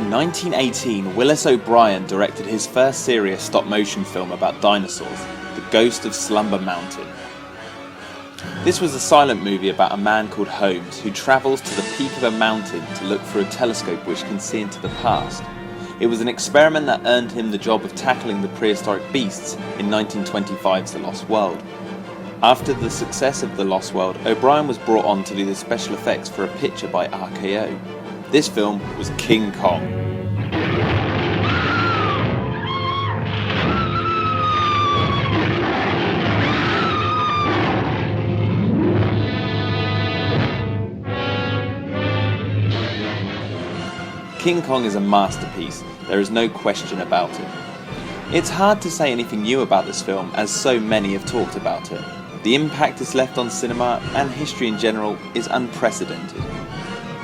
In 1918, Willis O'Brien directed his first serious stop-motion film about dinosaurs, The Ghost of Slumber Mountain. This was a silent movie about a man called Holmes who travels to the peak of a mountain to look through a telescope which can see into the past. It was an experiment that earned him the job of tackling the prehistoric beasts in 1925's The Lost World. After the success of The Lost World, O'Brien was brought on to do the special effects for a picture by RKO. This film was King Kong. King Kong is a masterpiece, there is no question about it. It's hard to say anything new about this film as so many have talked about it. The impact it's left on cinema and history in general is unprecedented.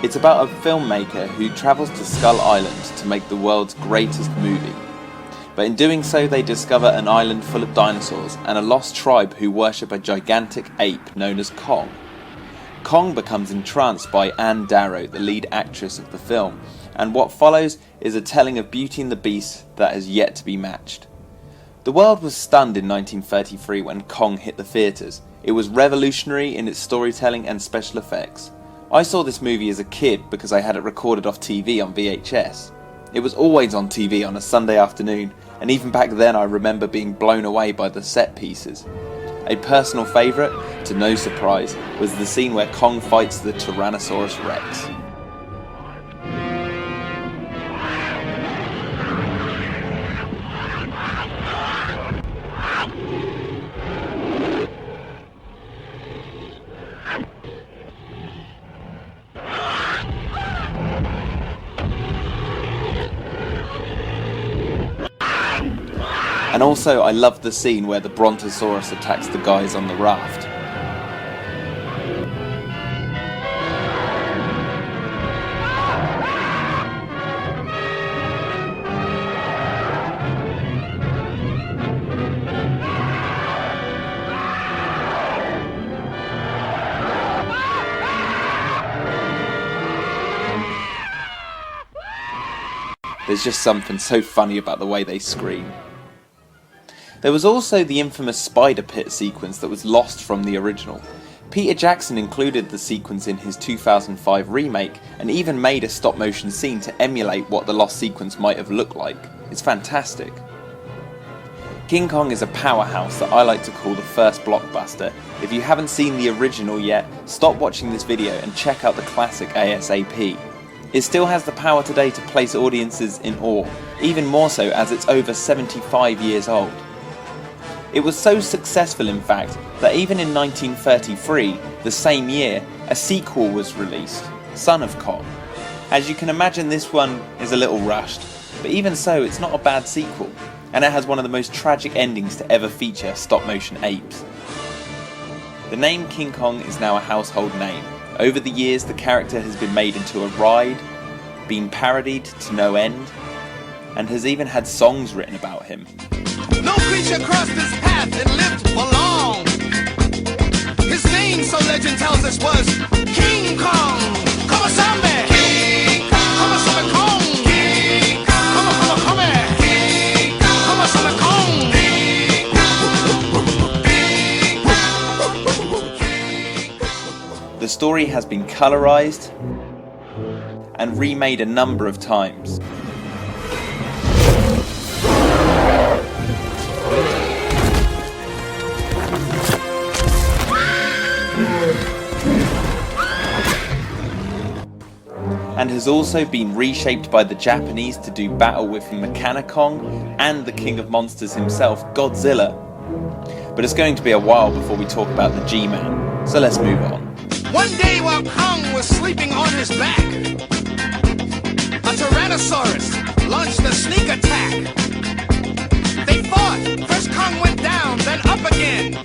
It's about a filmmaker who travels to Skull Island to make the world's greatest movie. But in doing so they discover an island full of dinosaurs and a lost tribe who worship a gigantic ape known as Kong. Kong becomes entranced by Ann Darrow, the lead actress of the film, and what follows is a telling of Beauty and the Beast that has yet to be matched. The world was stunned in 1933 when Kong hit the theatres. It was revolutionary in its storytelling and special effects. I saw this movie as a kid because I had it recorded off TV on VHS. It was always on TV on a Sunday afternoon, and even back then I remember being blown away by the set pieces. A personal favourite, to no surprise, was the scene where Kong fights the Tyrannosaurus Rex. And also I love the scene where the Brontosaurus attacks the guys on the raft. There's just something so funny about the way they scream. There was also the infamous spider pit sequence that was lost from the original. Peter Jackson included the sequence in his 2005 remake and even made a stop motion scene to emulate what the lost sequence might have looked like. It's fantastic. King Kong is a powerhouse that I like to call the first blockbuster. If you haven't seen the original yet, stop watching this video and check out the classic ASAP. It still has the power today to place audiences in awe, even more so as it's over 75 years old. It was so successful in fact that even in 1933, the same year, a sequel was released, Son of Kong. As you can imagine, this one is a little rushed, but even so it's not a bad sequel, and it has one of the most tragic endings to ever feature stop motion apes. The name King Kong is now a household name. Over the years the character has been made into a ride, been parodied to no end, and has even had songs written about him. No creature crossed this path and lived for long. His name, so legend tells us, was King Kong. Come Sambe. King Kong. Come Sambe Kong. King Kong. Come King Kong. Come Kong. The story has been colorized and remade a number of times. And has also been reshaped by the Japanese to do battle with Mechanicong and the King of Monsters himself, Godzilla. But it's going to be a while before we talk about the G-Man, so let's move on. One day while Kong was sleeping on his back, a Tyrannosaurus launched a sneak attack. They fought. First Kong went down, then up again.